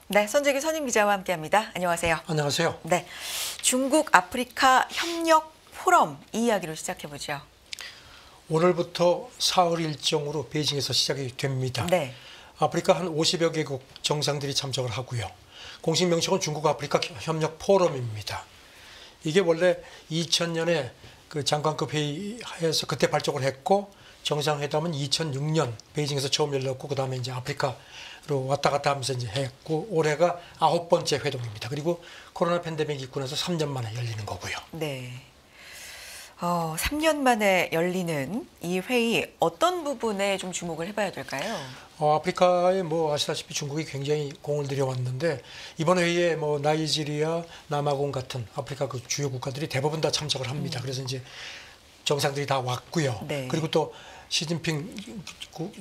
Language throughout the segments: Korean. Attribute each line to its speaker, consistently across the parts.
Speaker 1: 네, 손재기 선임 기자와 함께합니다. 안녕하세요.
Speaker 2: 안녕하세요.
Speaker 1: 네, 중국 아프리카 협력 포럼 이 이야기로 시작해보죠.
Speaker 2: 오늘부터 사흘 일정으로 베이징에서 시작이 됩니다.
Speaker 1: 네.
Speaker 2: 아프리카 한 50여 개국 정상들이 참석을 하고요. 공식 명칭은 중국 아프리카 협력 포럼입니다. 이게 원래 2000년에 그 장관급 회의에서 그때 발족을 했고, 정상회담은 2006년 베이징에서 처음 열렸고, 그 다음에 이제 아프리카로 왔다 갔다 하면서 이제 했고, 올해가 9번째 회동입니다. 그리고 코로나 팬데믹이 있고 나서 3년 만에 열리는 거고요.
Speaker 1: 네. 3년 만에 열리는 이 회의 어떤 부분에 좀 주목을 해봐야 될까요?
Speaker 2: 아프리카에 뭐 아시다시피 중국이 굉장히 공을 들여왔는데, 이번 회의에 뭐 나이지리아, 남아공 같은 아프리카 그 주요 국가들이 대부분 다 참석을 합니다. 그래서 이제 정상들이 다 왔고요.
Speaker 1: 네.
Speaker 2: 그리고 또 시진핑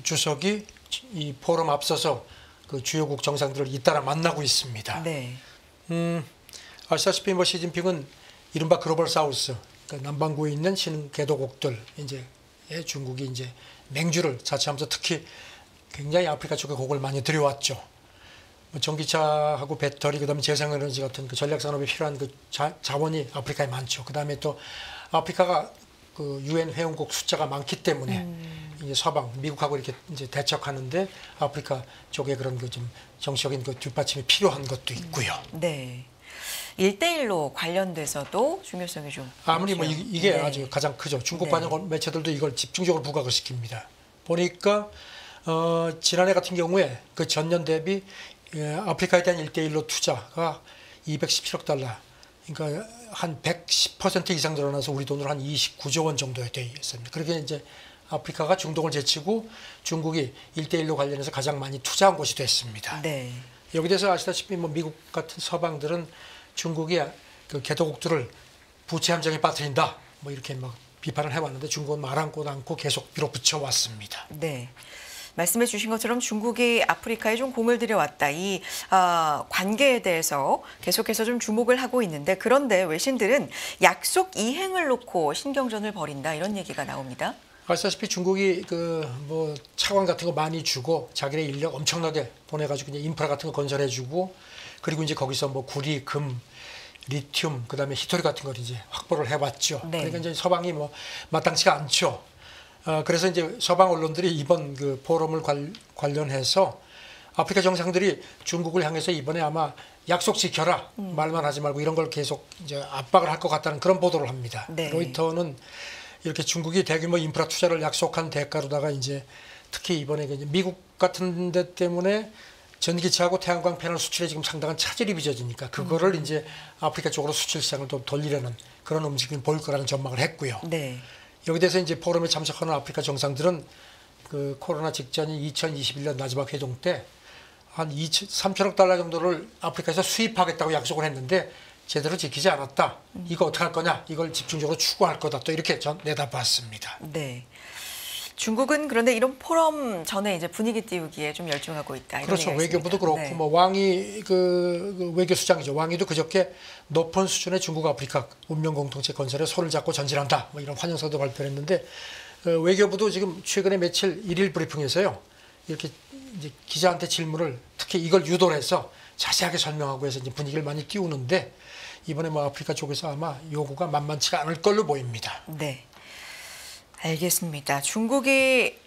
Speaker 2: 주석이 이 포럼 앞서서 그 주요국 정상들을 잇따라 만나고 있습니다.
Speaker 1: 네.
Speaker 2: 아시다시피 뭐 시진핑은 이른바 글로벌 사우스, 그러니까 남반구에 있는 신개도국들 이제 중국이 이제 맹주를 자처하면서 특히 굉장히 아프리카 쪽에 곡을 많이 들여왔죠. 뭐 전기차하고 배터리, 그다음에 재생에너지 같은 그 전략 산업에 필요한 그 자원이 아프리카에 많죠. 그다음에 또 아프리카가 그 유엔 회원국 숫자가 많기 때문에 이제 서방 미국하고 이렇게 이제 대척하는데 아프리카 쪽에 그런 그 좀 정치적인 그 뒷받침이 필요한 것도 있고요.
Speaker 1: 네. 1대1로 관련돼서도 중요성이 좀
Speaker 2: 아무리 뭐 이게
Speaker 1: 네.
Speaker 2: 아주 가장 크죠. 중국
Speaker 1: 네.
Speaker 2: 관영 매체들도 이걸 집중적으로 부각을 시킵니다. 보니까 지난해 같은 경우에 그 전년 대비 아프리카에 대한 1대1로 투자가 217억 달러, 그러니까 한 110% 이상 늘어나서 우리 돈으로 한 29조 원 정도에 돼 있습니다. 그렇게 이제 아프리카가 중동을 제치고 중국이 1대1로 관련해서 가장 많이 투자한 곳이 됐습니다.
Speaker 1: 네.
Speaker 2: 여기 대해서 아시다시피 뭐 미국 같은 서방들은 중국이 그 개도국들을 부채 함정에 빠뜨린다, 뭐 이렇게 막 비판을 해왔는데 중국은 말 않고 않고 계속 밀어붙여 왔습니다.
Speaker 1: 네. 말씀해 주신 것처럼 중국이 아프리카에 좀 공을 들여왔다. 이 관계에 대해서 계속해서 좀 주목을 하고 있는데, 그런데 외신들은 약속 이행을 놓고 신경전을 벌인다, 이런 얘기가 나옵니다.
Speaker 2: 아시다시피 중국이 그 뭐 차관 같은 거 많이 주고 자기네 인력 엄청나게 보내가지고 이제 인프라 같은 거 건설해주고, 그리고 이제 거기서 뭐 구리, 금, 리튬, 그다음에 히토리 같은 걸 이제 확보를 해왔죠.
Speaker 1: 네.
Speaker 2: 그러니까 이제 서방이 뭐 마땅치가 않죠. 그래서 이제 서방 언론들이 이번 그 포럼을 관련해서 아프리카 정상들이 중국을 향해서 이번에 아마 약속 지켜라, 말만 하지 말고 이런 걸 계속 이제 압박을 할 것 같다는 그런 보도를 합니다.
Speaker 1: 네.
Speaker 2: 로이터는 이렇게 중국이 대규모 인프라 투자를 약속한 대가로다가 이제 특히 이번에 이제 미국 같은 데 때문에 전기차하고 태양광 패널 수출에 지금 상당한 차질이 빚어지니까 그거를 이제 아프리카 쪽으로 수출 시장을 또 돌리려는 그런 움직임을 보일 거라는 전망을 했고요.
Speaker 1: 네.
Speaker 2: 여기 대해서 이제 포럼에 참석하는 아프리카 정상들은 그 코로나 직전인 2021년 마지막 회동 때 한 3천억 달러 정도를 아프리카에서 수입하겠다고 약속을 했는데 제대로 지키지 않았다. 이거 어떻게 할 거냐? 이걸 집중적으로 추구할 거다. 또 이렇게 전 내다봤습니다.
Speaker 1: 네. 중국은 그런데 이런 포럼 전에 이제 분위기 띄우기에 좀 열중하고 있다. 이런
Speaker 2: 그렇죠.
Speaker 1: 얘기가
Speaker 2: 외교부도
Speaker 1: 있습니다.
Speaker 2: 그렇고
Speaker 1: 네.
Speaker 2: 뭐 왕이 그 외교수장이죠. 왕이도 그저께 높은 수준의 중국 아프리카 운명 공동체 건설에 손을 잡고 전진한다, 뭐 이런 환영사도 발표했는데, 외교부도 지금 최근에 며칠 일일 브리핑에서요, 이렇게 이제 기자한테 질문을 특히 이걸 유도를 해서 자세하게 설명하고 해서 이제 분위기를 많이 띄우는데, 이번에 뭐 아프리카 쪽에서 아마 요구가 만만치가 않을 걸로 보입니다.
Speaker 1: 네. 알겠습니다. 중국이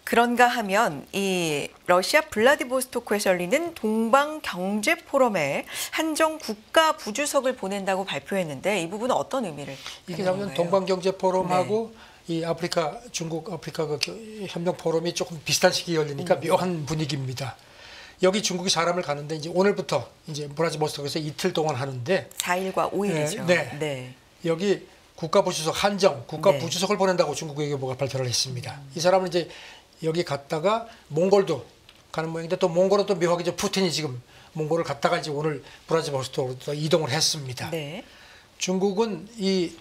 Speaker 1: 그런가 하면 이 러시아 블라디보스토크에서 열리는 동방경제 포럼에 한정 국가 부주석을 보낸다고 발표했는데, 이 부분은 어떤 의미를
Speaker 2: 이게
Speaker 1: 갖는
Speaker 2: 보면
Speaker 1: 건가요?
Speaker 2: 동방경제 포럼하고 이 아프리카 중국 아프리카 그 협력 포럼이 조금 비슷한 시기에 열리니까 묘한 분위기입니다. 여기 중국이 사람을 가는데 이제 오늘부터 이제 블라디보스토크에서 이틀 동안 하는데
Speaker 1: 4일과 5일이죠.
Speaker 2: 네.
Speaker 1: 네.
Speaker 2: 여기 국가 부주석 한정 국가
Speaker 1: 네.
Speaker 2: 부주석을 보낸다고 중국 외교부가 발표를 했습니다. 이 사람은 이제 여기 갔다가 몽골도 가는 모양인데, 또 몽골은 또 묘하게 이제 푸틴이 지금 몽골을 갔다가 이제 오늘 블라디보스토크로 이동을 했습니다.
Speaker 1: 네.
Speaker 2: 중국은 이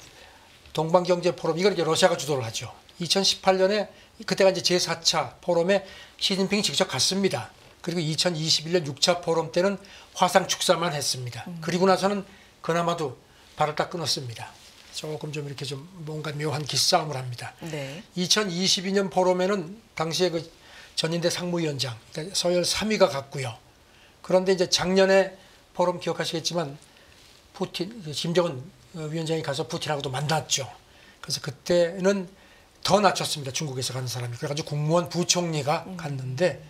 Speaker 2: 동방경제 포럼, 이걸 이제 러시아가 주도를 하죠. 2018년에 그때가 이제 제4차 포럼에 시진핑이 직접 갔습니다. 그리고 2021년 6차 포럼 때는 화상 축사만 했습니다. 그리고 나서는 그나마도 발을 딱 끊었습니다. 조금 좀 이렇게 좀 뭔가 묘한 기싸움을 합니다.
Speaker 1: 네.
Speaker 2: 2022년 포럼에는 당시에 그 전인대 상무위원장, 그러니까 서열 3위가 갔고요. 그런데 이제 작년에 포럼 기억하시겠지만 김정은 위원장이 가서 푸틴하고도 만났죠. 그래서 그때는 더 낮췄습니다. 중국에서 가는 사람이. 그래가지고 국무원 부총리가 갔는데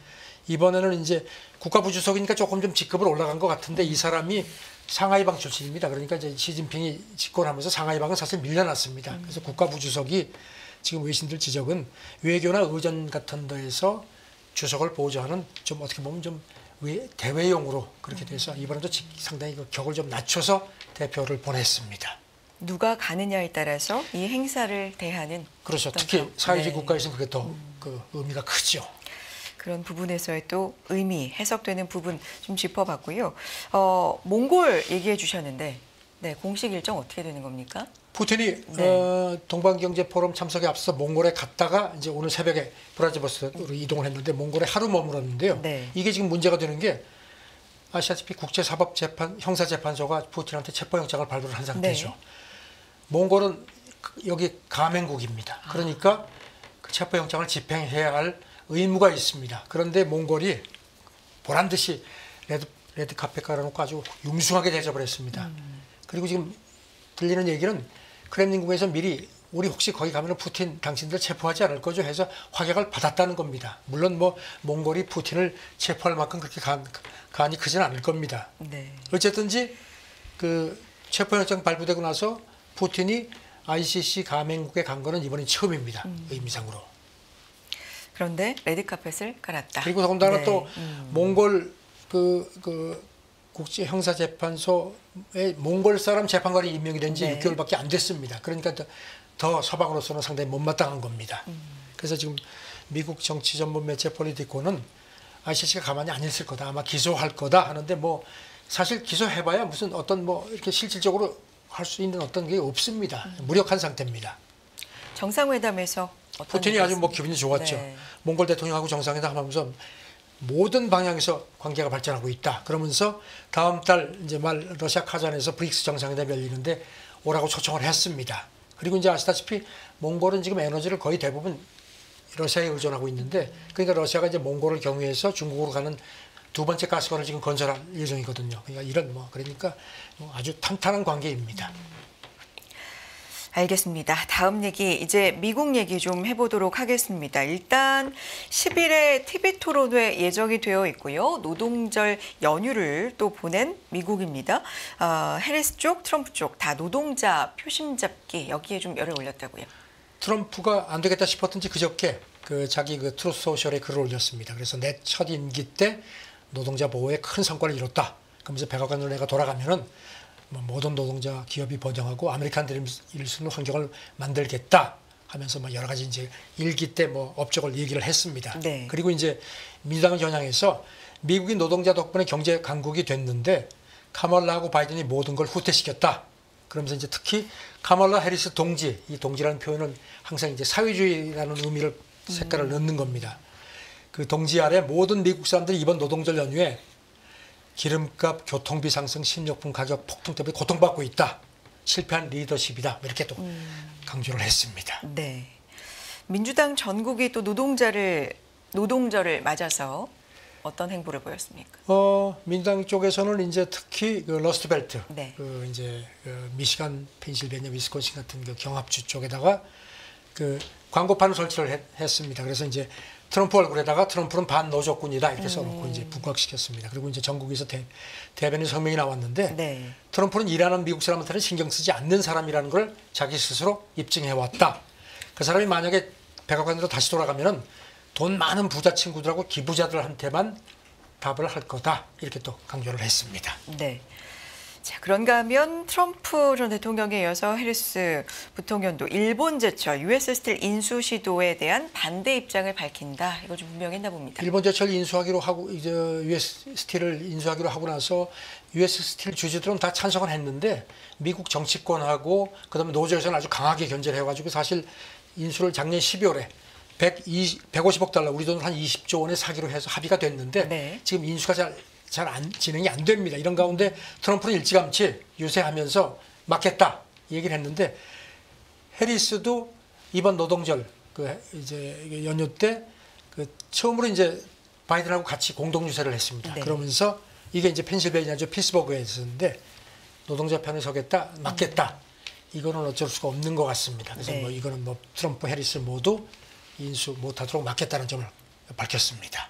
Speaker 2: 이번에는 이제 국가부주석이니까 조금 좀 직급을 올라간 것 같은데 이 사람이 상하이방 출신입니다. 그러니까 이제 시진핑이 집권하면서 상하이방은 사실 밀려났습니다. 그래서 국가부주석이 지금 외신들 지적은 외교나 의전 같은 데에서 주석을 보좌하는 좀 어떻게 보면 좀 대외용으로 그렇게 돼서 이번에도 상당히 그 격을 좀 낮춰서 대표를 보냈습니다.
Speaker 1: 누가 가느냐에 따라서 이 행사를 대하는
Speaker 2: 그렇죠. 특히 사회주의
Speaker 1: 네.
Speaker 2: 국가에서는 그게 더 그 의미가 크죠.
Speaker 1: 그런 부분에서의 또 의미, 해석되는 부분 좀 짚어봤고요. 몽골 얘기해 주셨는데 네, 공식 일정 어떻게 되는 겁니까?
Speaker 2: 푸틴이
Speaker 1: 네.
Speaker 2: 동방경제 포럼 참석에 앞서 몽골에 갔다가 이제 오늘 새벽에 브라지버스로 이동을 했는데 몽골에 하루 머물었는데요.
Speaker 1: 네.
Speaker 2: 이게 지금 문제가 되는 게 아시다시피 국제사법재판 형사재판소가 푸틴한테 체포영장을 발부를 한 상태죠.
Speaker 1: 네.
Speaker 2: 몽골은 여기 가맹국입니다. 그러니까 그 체포영장을 집행해야 할 의무가 있습니다. 그런데 몽골이 보란 듯이 레드 카펫 깔아놓고 아주 융숭하게 대접을 했습니다. 그리고 지금 들리는 얘기는 크렘린궁에서 미리 우리 혹시 거기 가면 푸틴 당신들 체포하지 않을 거죠 해서 확약을 받았다는 겁니다. 물론 뭐 몽골이 푸틴을 체포할 만큼 그렇게 간이 크지는 않을 겁니다.
Speaker 1: 네.
Speaker 2: 어쨌든지 그 체포영장 발부되고 나서 푸틴이 ICC 가맹국에 간 거는 이번이 처음입니다. 의미상으로.
Speaker 1: 그런데 레드카펫을 깔았다.
Speaker 2: 그리고 더군다나
Speaker 1: 네.
Speaker 2: 또 몽골 그 국제형사재판소에 몽골 사람 재판관이 임명이 된 지
Speaker 1: 네.
Speaker 2: 6개월밖에 안 됐습니다. 그러니까 더 서방으로서는 상당히 못마땅한 겁니다. 그래서 지금 미국 정치 전문 매체 폴리티코는 ICC가 가만히 안 있을 거다. 아마 기소할 거다 하는데 뭐 사실 기소해봐야 무슨 어떤 뭐 이렇게 실질적으로 할 수 있는 어떤 게 없습니다. 무력한 상태입니다.
Speaker 1: 정상회담에서 어떤
Speaker 2: 푸틴이
Speaker 1: 일이
Speaker 2: 아주 뭐
Speaker 1: 있습니까?
Speaker 2: 기분이 좋았죠.
Speaker 1: 네.
Speaker 2: 몽골 대통령하고 정상회담 하면서 모든 방향에서 관계가 발전하고 있다. 그러면서 다음 달 이제 말 러시아 카잔에서 브릭스 정상회담이 열리는데 오라고 초청을 했습니다. 그리고 이제 아시다시피 몽골은 지금 에너지를 거의 대부분 러시아에 의존하고 있는데 그러니까 러시아가 이제 몽골을 경유해서 중국으로 가는 두 번째 가스관을 지금 건설할 예정이거든요. 그러니까 이런 그러니까 아주 탄탄한 관계입니다.
Speaker 1: 알겠습니다. 다음 얘기 이제 미국 얘기 좀 해보도록 하겠습니다. 일단 10일에 TV 토론회 예정이 되어 있고요. 노동절 연휴를 또 보낸 미국입니다. 해리스 쪽, 트럼프 쪽 다 노동자 표심 잡기 여기에 좀 열을 올렸다고요.
Speaker 2: 트럼프가 안 되겠다 싶었던지 그저께 자기 트루스 소셜에 글을 올렸습니다. 그래서 내 첫 임기 때 노동자 보호에 큰 성과를 이뤘다. 그러면서 백악관으로 내가 돌아가면은 뭐 모든 노동자 기업이 번영하고 아메리칸 드림을 이룰 수 있는 환경을 만들겠다 하면서 뭐 여러 가지 이제 일기 때 뭐 업적을 얘기를 했습니다.
Speaker 1: 네.
Speaker 2: 그리고 이제 민주당을 겨냥해서 미국인 노동자 덕분에 경제 강국이 됐는데 카멀라하고 바이든이 모든 걸 후퇴시켰다. 그러면서 이제 특히 카멀라 해리스 동지, 이 동지라는 표현은 항상 이제 사회주의라는 의미를 색깔을 넣는 겁니다. 그 동지 아래 모든 미국 사람들이 이번 노동절 연휴에 기름값, 교통비 상승, 식료품 가격 폭등 때문에 고통받고 있다. 실패한 리더십이다. 이렇게 또 강조를 했습니다.
Speaker 1: 네. 민주당 전국이 또 노동절을 맞아서 어떤 행보를 보였습니까?
Speaker 2: 민주당 쪽에서는 이제 특히 그 러스트벨트,
Speaker 1: 네.
Speaker 2: 미시간, 펜실베니아, 위스콘신 같은 그 경합주 쪽에다가 그 광고판을 설치를 했습니다. 그래서 이제 트럼프 얼굴에다가 트럼프는 반노조꾼이다 이렇게 써놓고 이제 부각시켰습니다. 그리고 이제 전국에서 대변인 성명이 나왔는데
Speaker 1: 네.
Speaker 2: 트럼프는 일하는 미국 사람한테는 신경 쓰지 않는 사람이라는 걸 자기 스스로 입증해 왔다. 그 사람이 만약에 백악관으로 다시 돌아가면은 돈 많은 부자 친구들하고 기부자들한테만 답을 할 거다 이렇게 또 강조를 했습니다.
Speaker 1: 네. 자, 그런가 하면 트럼프 전 대통령에 이어서 해리스 부통령도 일본 제철 US 스틸 인수 시도에 대한 반대 입장을 밝힌다. 이거 좀 분명했나 봅니다.
Speaker 2: 일본 제철 인수하기로 하고 이제 US 스틸을 인수하기로 하고 나서 US 스틸 주주들은 다 찬성을 했는데 미국 정치권하고 그다음에 노조에서는 아주 강하게 견제를 해가지고 사실 인수를 작년 12월에 150억 달러 우리 돈으로 한 20조 원에 사기로 해서 합의가 됐는데
Speaker 1: 네.
Speaker 2: 지금 인수가 잘 진행이 안 됩니다. 이런 가운데 트럼프는 일찌감치 유세하면서 막겠다 얘기를 했는데 해리스도 이번 노동절 이제 연휴 때 처음으로 이제 바이든하고 같이 공동 유세를 했습니다.
Speaker 1: 네.
Speaker 2: 그러면서 이게 이제 펜실베니아주 피츠버그에서인데 노동자 편에 서겠다, 맞겠다. 이거는 어쩔 수가 없는 것 같습니다. 그래서
Speaker 1: 네.
Speaker 2: 뭐 이거는 뭐 트럼프, 해리스 모두 인수 못하도록 막겠다는 점을 밝혔습니다.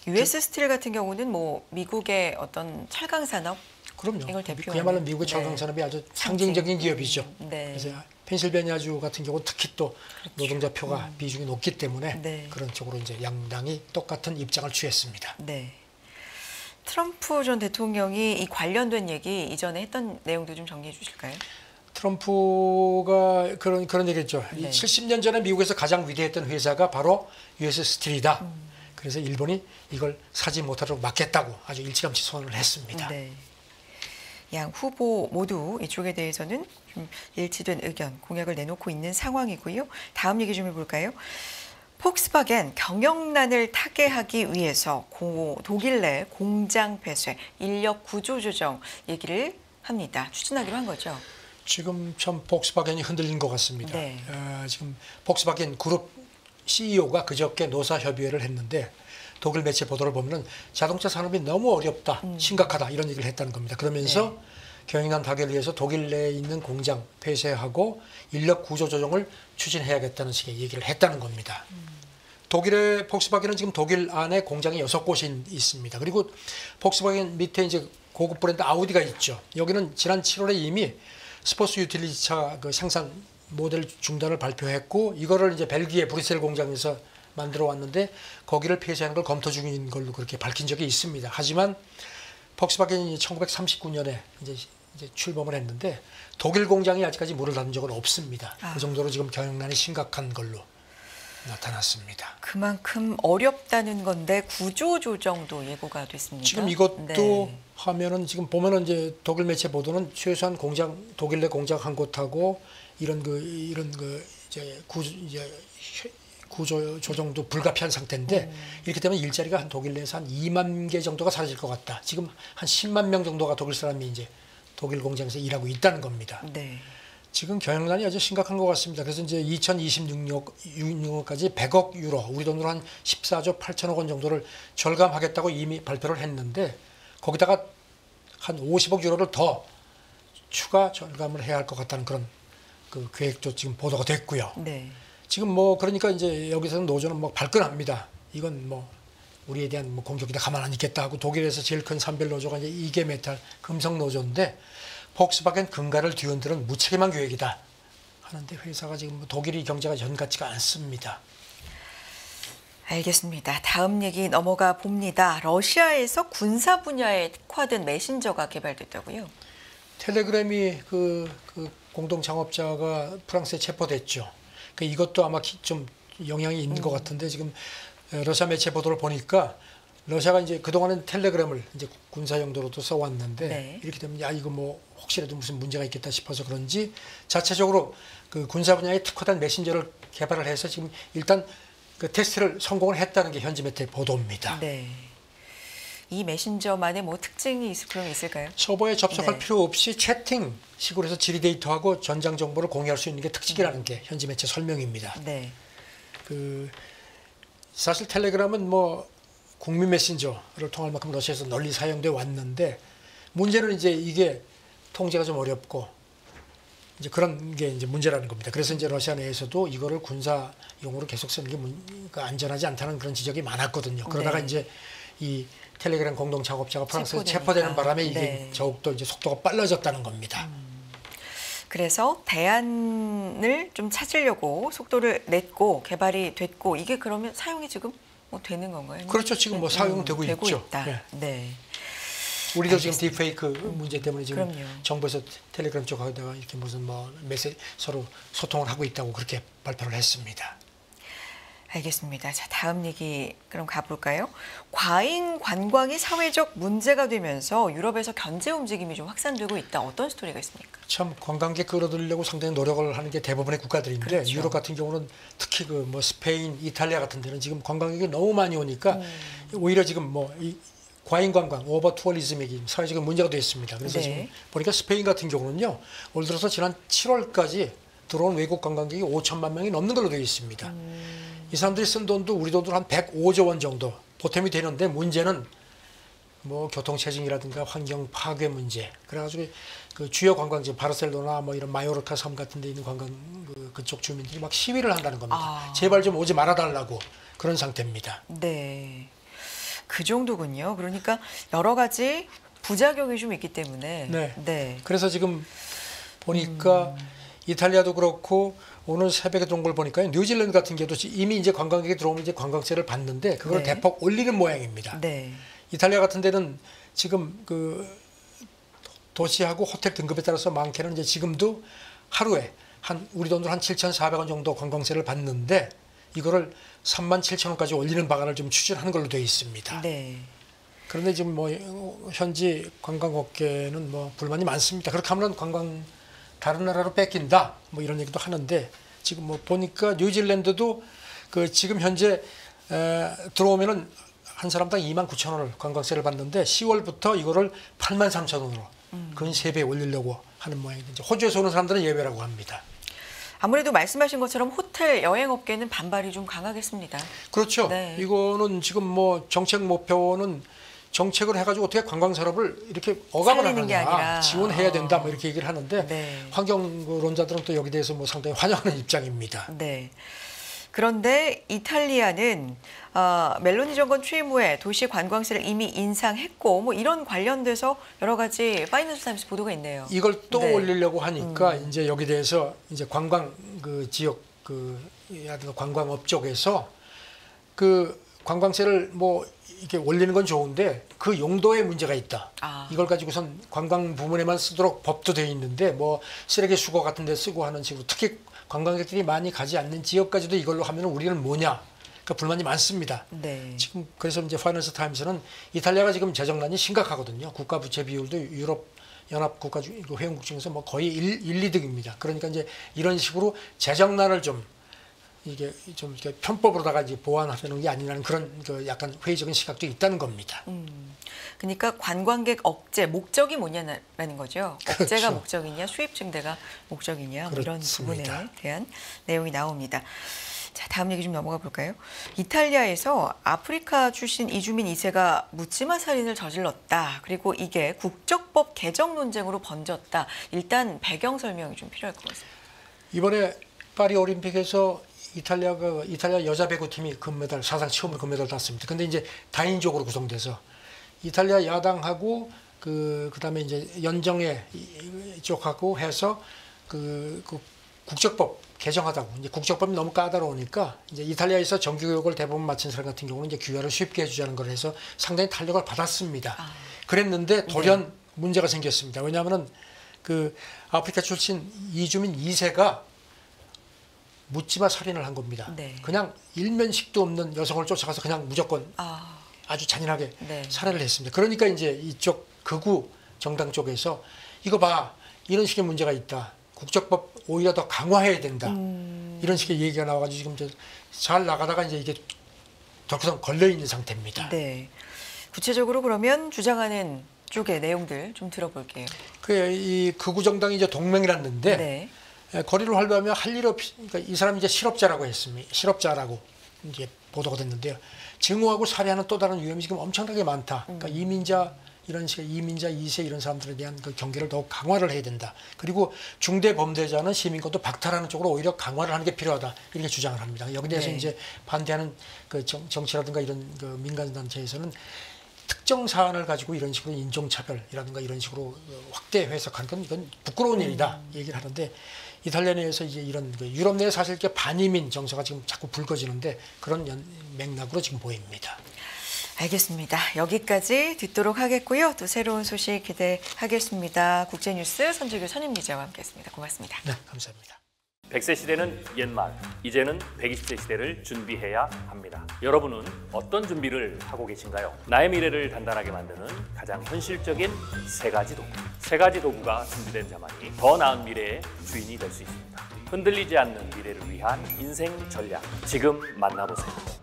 Speaker 1: US 스틸 같은 경우는 뭐 미국의 어떤 철강 산업
Speaker 2: 그럼요.
Speaker 1: 이걸 대표하는
Speaker 2: 그야말로 미국의
Speaker 1: 네.
Speaker 2: 철강 산업이 아주 상징적인 기업이죠.
Speaker 1: 네.
Speaker 2: 그래서 펜실베니아주 같은 경우 특히 또 노동자 표가 비중이 높기 때문에
Speaker 1: 네.
Speaker 2: 그런 쪽으로 이제 양당이 똑같은 입장을 취했습니다.
Speaker 1: 네. 트럼프 전 대통령이 이 관련된 얘기 이전에 했던 내용도 좀 정리해 주실까요?
Speaker 2: 트럼프가 그런 얘기했죠.
Speaker 1: 네.
Speaker 2: 70년 전에 미국에서 가장 위대했던 회사가 바로 US 스틸이다. 그래서 일본이 이걸 사지 못하도록 막겠다고 아주 일찌감치 선언을 했습니다.
Speaker 1: 네. 양 후보 모두 이쪽에 대해서는 좀 일치된 의견, 공약을 내놓고 있는 상황이고요. 다음 얘기 좀 해볼까요? 폭스바겐 경영난을 타개하기 위해서 독일 내 공장 폐쇄, 인력 구조 조정 얘기를 합니다. 추진하기로 한 거죠.
Speaker 2: 지금 참 폭스바겐이 흔들린 것 같습니다.
Speaker 1: 네.
Speaker 2: 지금 폭스바겐 그룹 CEO가 그저께 노사협의회를 했는데 독일 매체 보도를 보면 자동차 산업이 너무 어렵다, 심각하다 이런 얘기를 했다는 겁니다. 그러면서
Speaker 1: 네.
Speaker 2: 경영난 타개를 위해서 독일 내에 있는 공장 폐쇄하고 인력 구조 조정을 추진해야겠다는 식의 얘기를 했다는 겁니다. 독일의 폭스바겐은 지금 독일 안에 공장이 6곳이 있습니다. 그리고 폭스바겐 밑에 이제 고급 브랜드 아우디가 있죠. 여기는 지난 7월에 이미 스포츠 유틸리티차 그 생산 모델 중단을 발표했고 이거를 이제 벨기에 브뤼셀 공장에서 만들어 왔는데 거기를 폐쇄하는 걸 검토 중인 걸로 그렇게 밝힌 적이 있습니다. 하지만 폭스바겐이 1939년에 이제 출범을 했는데 독일 공장이 아직까지 문을 닫은 적은 없습니다. 그 정도로 지금 경영난이 심각한 걸로 나타났습니다.
Speaker 1: 그만큼 어렵다는 건데 구조 조정도 예고가 됐습니다.
Speaker 2: 지금 이것도
Speaker 1: 네.
Speaker 2: 하면은 지금 보면은 이제 독일 매체 보도는 최소한 공장 독일 내 공장 한 곳하고 이런 이제 구조 조정도 불가피한 상태인데 이렇게 되면 일자리가 한 독일 내에서 한 2만 개 정도가 사라질 것 같다. 지금 한 10만 명 정도가 독일 사람이 이제 독일 공장에서 일하고 있다는 겁니다.
Speaker 1: 네.
Speaker 2: 지금 경영난이 아주 심각한 것 같습니다. 그래서 이제 2026년까지 100억 유로, 우리 돈으로 한 14조 8천억 원 정도를 절감하겠다고 이미 발표를 했는데 거기다가 한 50억 유로를 더 추가 절감을 해야 할 것 같다는 그런 그 계획도 지금 보도가 됐고요.
Speaker 1: 네.
Speaker 2: 지금 뭐 그러니까 이제 여기서는 노조는 뭐 발끈합니다. 이건 뭐 우리에 대한 뭐 공격이다 가만 안 있겠다 하고 독일에서 제일 큰 산별 노조가 이제 이게 메탈 금속 노조인데 폭스바겐 금가를 뒤흔드는 무책임한 계획이다 하는데 회사가 지금 뭐 독일이 경제가 연 같지가 않습니다.
Speaker 1: 알겠습니다. 다음 얘기 넘어가 봅니다. 러시아에서 군사 분야에 특화된 메신저가 개발됐다고요?
Speaker 2: 텔레그램이 그 공동 창업자가 프랑스에 체포됐죠. 그 이것도 아마 좀 영향이 있는 것 같은데 지금 러시아 매체 보도를 보니까 러시아가 이제 그동안은 텔레그램을 이제 군사 용도로도 써왔는데
Speaker 1: 네.
Speaker 2: 이렇게 되면 야 이거 뭐 혹시라도 무슨 문제가 있겠다 싶어서 그런지 자체적으로 그 군사 분야에 특화된 메신저를 개발을 해서 지금 일단 그 테스트를 성공을 했다는 게 현지 매체 보도입니다.
Speaker 1: 네. 이 메신저만의 뭐 특징이 그럼 있을까요?
Speaker 2: 서버에 접속할
Speaker 1: 네.
Speaker 2: 필요 없이 채팅식으로 해서 지리 데이터하고 전장 정보를 공유할 수 있는 게 특징이라는 게 현지 매체 설명입니다.
Speaker 1: 네.
Speaker 2: 그 사실 텔레그램은 뭐 국민 메신저를 통할 만큼 러시아에서 널리 사용돼 왔는데 문제는 이제 이게 통제가 좀 어렵고 이제 그런 게 이제 문제라는 겁니다. 그래서 이제 러시아 내에서도 이거를 군사용으로 계속 쓰는 게 안전하지 않다는 그런 지적이 많았거든요. 그러다가
Speaker 1: 네.
Speaker 2: 이제 이 텔레그램 공동 작업자가 프랑스에
Speaker 1: 체포되니까.
Speaker 2: 체포되는 바람에 이게
Speaker 1: 네.
Speaker 2: 더욱더 이제 속도가 빨라졌다는 겁니다.
Speaker 1: 그래서 대안을 좀 찾으려고 속도를 냈고 개발이 됐고 이게 그러면 사용이 지금 뭐 되는 건가요?
Speaker 2: 그렇죠. 지금 뭐 사용되고
Speaker 1: 되고
Speaker 2: 있죠.
Speaker 1: 있다.
Speaker 2: 네.
Speaker 1: 네.
Speaker 2: 우리도 지금 딥페이크 문제 때문에 지금
Speaker 1: 그럼요.
Speaker 2: 정부에서 텔레그램 쪽하다가 이렇게 무슨 뭐 메시지 서로 소통을 하고 있다고 그렇게 발표를 했습니다.
Speaker 1: 알겠습니다. 자, 다음 얘기 그럼 가볼까요? 과잉 관광이 사회적 문제가 되면서 유럽에서 견제 움직임이 좀 확산되고 있다. 어떤 스토리가 있습니까?
Speaker 2: 참 관광객 끌어들이려고 상당히 노력을 하는 게 대부분의 국가들인데
Speaker 1: 그렇죠.
Speaker 2: 유럽 같은 경우는 특히 그 뭐 스페인, 이탈리아 같은 데는 지금 관광객이 너무 많이 오니까 오히려 지금 뭐 이 과잉 관광, 오버 투어리즘이 사회적인 문제가 되어 있습니다. 그래서
Speaker 1: 네.
Speaker 2: 지금 보니까 스페인 같은 경우는요, 올 들어서 지난 7월까지 들어온 외국 관광객이 5천만 명이 넘는 걸로 되어 있습니다. 이 사람들이 쓴 돈도 우리 돈으로 한 105조 원 정도 보탬이 되는데 문제는 뭐 교통체증이라든가 환경 파괴 문제, 그래가지고 그 주요 관광지 바르셀로나 뭐 이런 마요르카 섬 같은 데 있는 관광 그쪽 주민들이 막 시위를 한다는 겁니다. 제발 좀 오지 말아달라고 그런 상태입니다.
Speaker 1: 네. 그 정도군요. 그러니까 여러 가지 부작용이 좀 있기 때문에.
Speaker 2: 네.
Speaker 1: 네.
Speaker 2: 그래서 지금 보니까 이탈리아도 그렇고 오늘 새벽에 들어온 걸 보니까 뉴질랜드 같은 경우도 이미 이제 관광객이 들어오면 이제 관광세를 받는데 그걸
Speaker 1: 네.
Speaker 2: 대폭 올리는 모양입니다.
Speaker 1: 네.
Speaker 2: 이탈리아 같은 데는 지금 그 도시하고 호텔 등급에 따라서 많게는 이제 지금도 하루에 한 우리 돈으로 한 7,400원 정도 관광세를 받는데 이거를 37,000원까지 올리는 방안을 좀 추진하는 걸로 되어 있습니다.
Speaker 1: 네.
Speaker 2: 그런데 지금 뭐 현지 관광업계는 뭐 불만이 많습니다. 그렇게 하면 다른 나라로 뺏긴다 뭐 이런 얘기도 하는데 지금 뭐 보니까 뉴질랜드도 그 지금 현재 들어오면은 한 사람당 29,000원을 관광세를 받는데 10월부터 이거를 83,000원으로 근 3배 올리려고 하는 모양인데 호주에서 오는 사람들은 예외라고 합니다.
Speaker 1: 아무래도 말씀하신 것처럼 호텔 여행업계는 반발이 좀 강하겠습니다.
Speaker 2: 그렇죠.
Speaker 1: 네.
Speaker 2: 이거는 지금 뭐 정책 목표는 정책을 해가지고 어떻게 관광 산업을 이렇게 억압을
Speaker 1: 살리는 게
Speaker 2: 하느냐,
Speaker 1: 아니라.
Speaker 2: 지원해야 된다 뭐 이렇게 얘기를 하는데
Speaker 1: 네.
Speaker 2: 환경론자들은 또 여기 대해서 뭐 상당히 환영하는 입장입니다.
Speaker 1: 네. 그런데 이탈리아는 멜로니 정권 취임 후에 도시 관광세를 이미 인상했고 뭐 이런 관련돼서 여러 가지 파이낸셜 타임스 보도가 있네요.
Speaker 2: 이걸 또
Speaker 1: 네.
Speaker 2: 올리려고 하니까 이제 여기 대해서 이제 관광 그 지역 관광업 쪽에서 그 관광세를 뭐 이렇게 올리는 건 좋은데 그 용도에 문제가 있다. 이걸 가지고선 관광 부문에만 쓰도록 법도 돼 있는데 뭐 쓰레기 수거 같은 데 쓰고 하는 식으로 특히 관광객들이 많이 가지 않는 지역까지도 이걸로 하면 우리는 뭐냐. 그러니까 불만이 많습니다.
Speaker 1: 네.
Speaker 2: 지금 그래서 이제 파이낸셜 타임스는 이탈리아가 지금 재정난이 심각하거든요. 국가 부채 비율도 유럽 연합 국가 회원국 중에서 뭐 거의 1, 2등입니다. 그러니까 이제 이런 식으로 재정난을 좀 이게 좀 이렇게 편법으로다가 이제 보완하는 게 아니라는 그런 그 약간 회의적인 시각도 있다는 겁니다.
Speaker 1: 그러니까 관광객 억제 목적이 뭐냐라는 거죠. 억제가
Speaker 2: 그렇죠.
Speaker 1: 목적이냐, 수입 증대가 목적이냐 뭐 이런 부분에
Speaker 2: 그렇습니다.
Speaker 1: 대한 내용이 나옵니다. 자, 다음 얘기 좀 넘어가 볼까요? 이탈리아에서 아프리카 출신 이주민 2세가 묻지마 살인을 저질렀다. 그리고 이게 국적법 개정 논쟁으로 번졌다. 일단 배경 설명이 좀 필요할 것 같습니다.
Speaker 2: 이번에 파리 올림픽에서 이탈리아 여자 배구팀이 금메달 사상 처음으로 금메달 땄습니다. 근데 이제 다인족으로 구성돼서 이탈리아 야당하고 그다음에 이제 연정회 쪽하고 해서 그 국적법 개정하다고 이제 국적법이 너무 까다로우니까 이제 이탈리아에서 정규교육을 대부분 마친 사람 같은 경우는 이제 귀화를 쉽게 해주자는 걸 해서 상당히 탄력을 받았습니다. 그랬는데 돌연 문제가 생겼습니다. 왜냐하면은 그 아프리카 출신 이주민 2세가 묻지마 살인을 한 겁니다.
Speaker 1: 네.
Speaker 2: 그냥 일면식도 없는 여성을 쫓아가서 그냥 무조건
Speaker 1: 아,
Speaker 2: 아주 잔인하게
Speaker 1: 네.
Speaker 2: 살해를 했습니다. 그러니까 이제 이쪽 극우 정당 쪽에서 이거 봐 이런 식의 문제가 있다. 국적법 오히려 더 강화해야 된다. 이런 식의 얘기가 나와가지고 지금 잘 나가다가 이제 이게 덜커덩 걸려 있는 상태입니다.
Speaker 1: 네. 구체적으로 그러면 주장하는 쪽의 내용들 좀 들어볼게요.
Speaker 2: 이 극우 정당이 이제 동맹이랐는데
Speaker 1: 네.
Speaker 2: 거리를 활보하며 할 일 없이 그러니까 이 사람이 이제 실업자라고 했습니다. 실업자라고 이제 보도가 됐는데요. 증오하고 살해하는 또 다른 위험이 지금 엄청나게 많다. 그러니까 이민자 이런 식의 이민자 2세 이런 사람들에 대한 그 경계를 더욱 강화를 해야 된다. 그리고 중대 범죄자는 시민권도 박탈하는 쪽으로 오히려 강화를 하는 게 필요하다. 이렇게 주장을 합니다. 여기 대해서
Speaker 1: 네.
Speaker 2: 이제 반대하는 그 정치라든가 이런 그 민간 단체에서는 특정 사안을 가지고 이런 식으로 인종차별이라든가 이런 식으로 확대 해석하는 건 이건 부끄러운 일이다 얘기를 하는데 이탈리아 내에서 이제 이런 유럽 내에 사실 이렇게 반이민 정서가 지금 자꾸 불거지는데 그런 맥락으로 지금 보입니다.
Speaker 1: 알겠습니다. 여기까지 듣도록 하겠고요. 또 새로운 소식 기대하겠습니다. 국제뉴스 선주교 선임기자와 함께했습니다. 고맙습니다.
Speaker 2: 네, 감사합니다.
Speaker 3: 100세 시대는 옛말, 이제는 120세 시대를 준비해야 합니다. 여러분은 어떤 준비를 하고 계신가요? 나의 미래를 단단하게 만드는 가장 현실적인 세 가지 도구. 세 가지 도구가 준비된 자만이 더 나은 미래의 주인이 될 수 있습니다. 흔들리지 않는 미래를 위한 인생 전략. 지금 만나보세요.